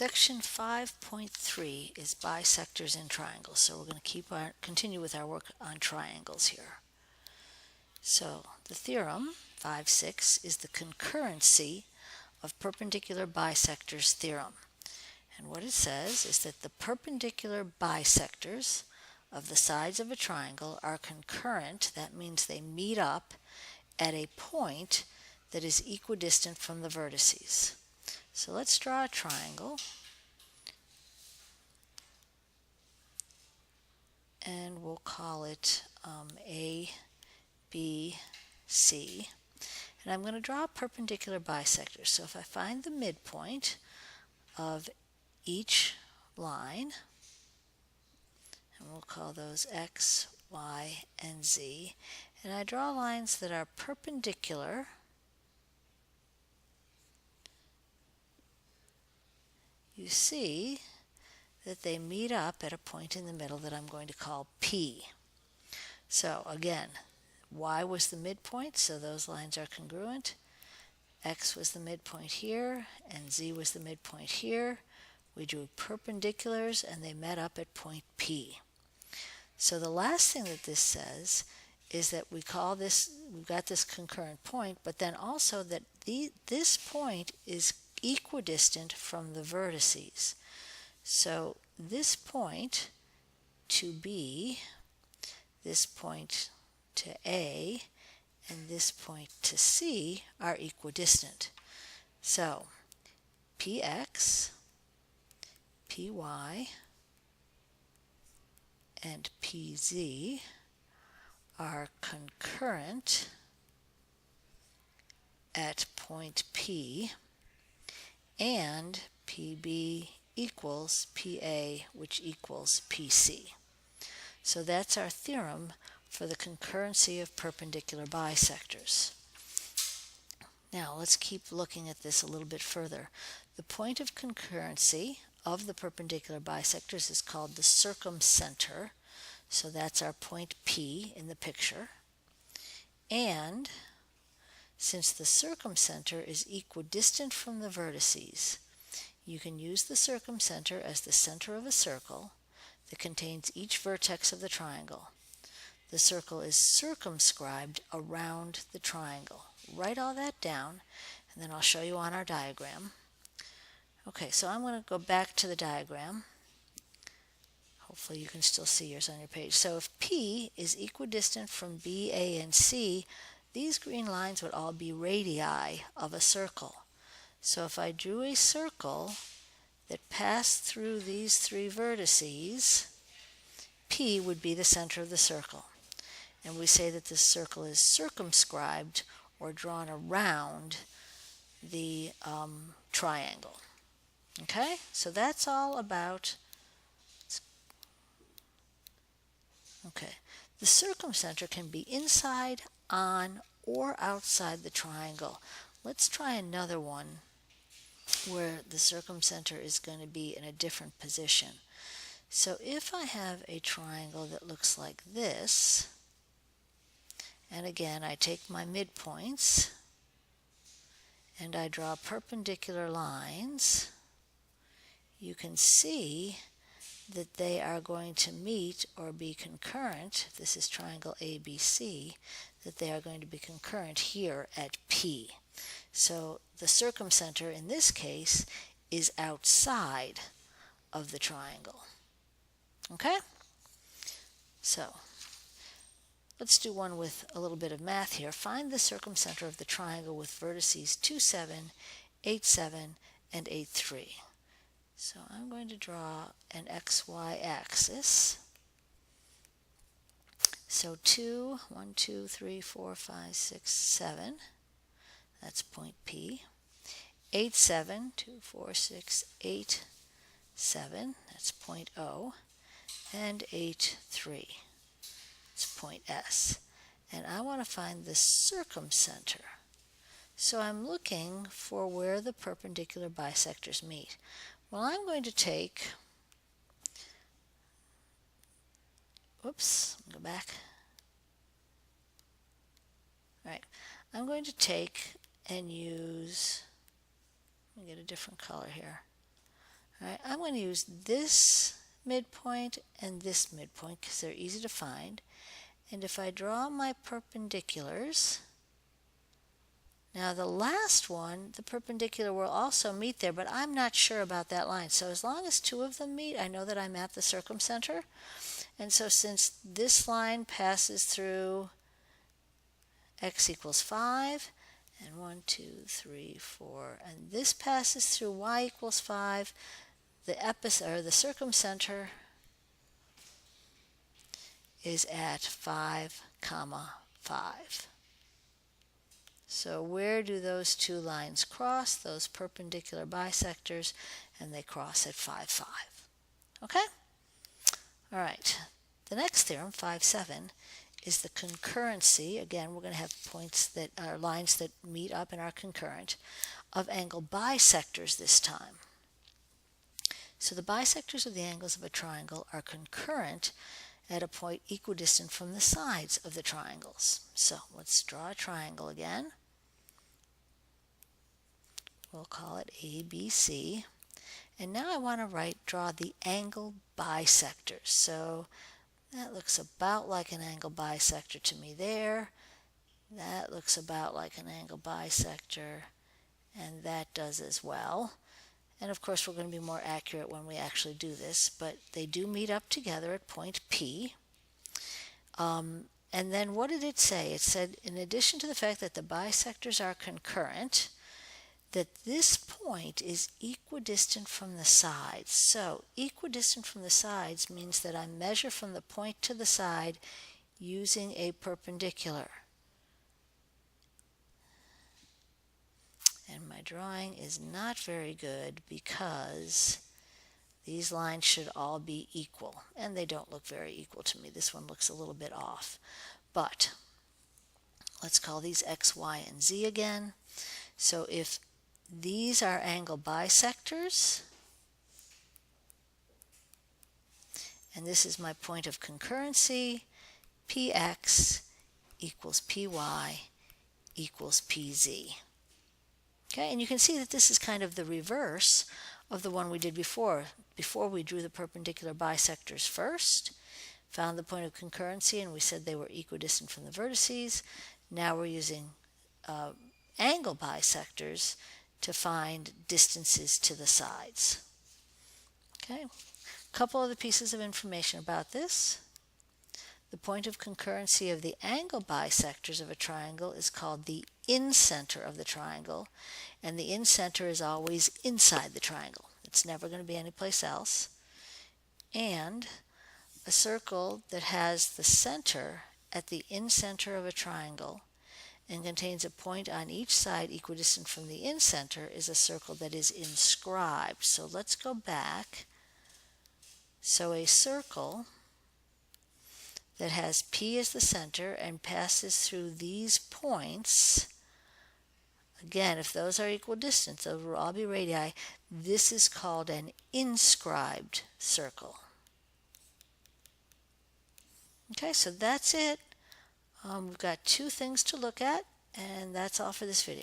Section 5.3 is bisectors in triangles, so we're going to continue with our work on triangles here. So the theorem 5.6 is the concurrency of perpendicular bisectors theorem. And what it says is that the perpendicular bisectors of the sides of a triangle are concurrent. That means they meet up at a point that is equidistant from the vertices. So let's draw a triangle, and we'll call it A, B, C. And I'm going to draw a perpendicular bisector. So if I find the midpoint of each line, and we'll call those X, Y, and Z, and I draw lines that are perpendicular you see that they meet up at a point in the middle that I'm going to call P. So again, Y was the midpoint, so those lines are congruent. X was the midpoint here, and Z was the midpoint here. We drew perpendiculars, and they met up at point P. So the last thing that this says is that we've got this concurrent point, but then also that this point is equidistant from the vertices. So this point to B, this point to A, and this point to C are equidistant. So PX, PY, and PZ are concurrent at point P, and PB equals PA, which equals PC. So that's our theorem for the concurrency of perpendicular bisectors. Now let's keep looking at this a little bit further. The point of concurrency of the perpendicular bisectors is called the circumcenter. So that's our point P in the picture. And since the circumcenter is equidistant from the vertices, you can use the circumcenter as the center of a circle that contains each vertex of the triangle. The circle is circumscribed around the triangle. Write all that down, and then I'll show you on our diagram. Okay, so I'm going to go back to the diagram. Hopefully you can still see yours on your page. So if P is equidistant from B, A, and C, these green lines would all be radii of a circle. So if I drew a circle that passed through these three vertices, P would be the center of the circle. And we say that this circle is circumscribed or drawn around the triangle. Okay, so that's all about. Okay, the circumcenter can be inside, on, or outside the triangle. Let's try another one where the circumcenter is going to be in a different position. So if I have a triangle that looks like this, and again I take my midpoints and I draw perpendicular lines, you can see that they are going to meet or be concurrent. This is triangle ABC, that they are going to be concurrent here at P. So the circumcenter in this case is outside of the triangle. Okay? So let's do one with a little bit of math here. Find the circumcenter of the triangle with vertices 2, 7, 8, 7, and 8, 3. So I'm going to draw an XY axis. So 2, 1, 2, 3, 4, 5, 6, 7. That's point P. 8, 7, 2, 4, 6, 8, 7. That's point O. And 8, 3. It's point S. And I want to find the circumcenter. So I'm looking for where the perpendicular bisectors meet. Well, I'm going to take, go back. All right, I'm going to take and use, let me get a different color here. All right, I'm going to use this midpoint and this midpoint because they're easy to find. And if I draw my perpendiculars, now the last one, the perpendicular will also meet there, but I'm not sure about that line. So as long as two of them meet, I know that I'm at the circumcenter. And so since this line passes through x equals 5, and 1, 2, 3, 4, and this passes through y equals 5, the circumcenter is at 5, 5. So where do those two lines cross? Those perpendicular bisectors, and they cross at 5, 5. Okay? All right. The next theorem, 5, 7, is the concurrency. Again, we're going to have points that are lines that meet up and are concurrent of angle bisectors this time. So the bisectors of the angles of a triangle are concurrent at a point equidistant from the sides of the triangles. So let's draw a triangle again. We'll call it ABC. And now I want to draw the angle bisectors. So that looks about like an angle bisector to me there. That looks about like an angle bisector, and that does as well. And of course we're going to be more accurate when we actually do this, but they do meet up together at point P. And then what did it say? It said, in addition to the fact that the bisectors are concurrent, that this point is equidistant from the sides. So equidistant from the sides means that I measure from the point to the side using a perpendicular. And my drawing is not very good because these lines should all be equal, and they don't look very equal to me. This one looks a little bit off. But let's call these x, y, and z again. So if these are angle bisectors, and this is my point of concurrency, px equals py equals pz. Okay, and you can see that this is kind of the reverse of the one we did before. Before we drew the perpendicular bisectors first, found the point of concurrency, and we said they were equidistant from the vertices. Now we're using angle bisectors to find distances to the sides. Okay, a couple other pieces of information about this. The point of concurrency of the angle bisectors of a triangle is called the incenter of the triangle, and the incenter is always inside the triangle. It's never going to be anyplace else. And a circle that has the center at the incenter of a triangle and contains a point on each side equidistant from the incenter is a circle that is inscribed. So let's go back. So a circle that has P as the center and passes through these points, again, if those are equidistant, those will all be radii, this is called an inscribed circle. Okay, so that's it. We've got two things to look at, and that's all for this video.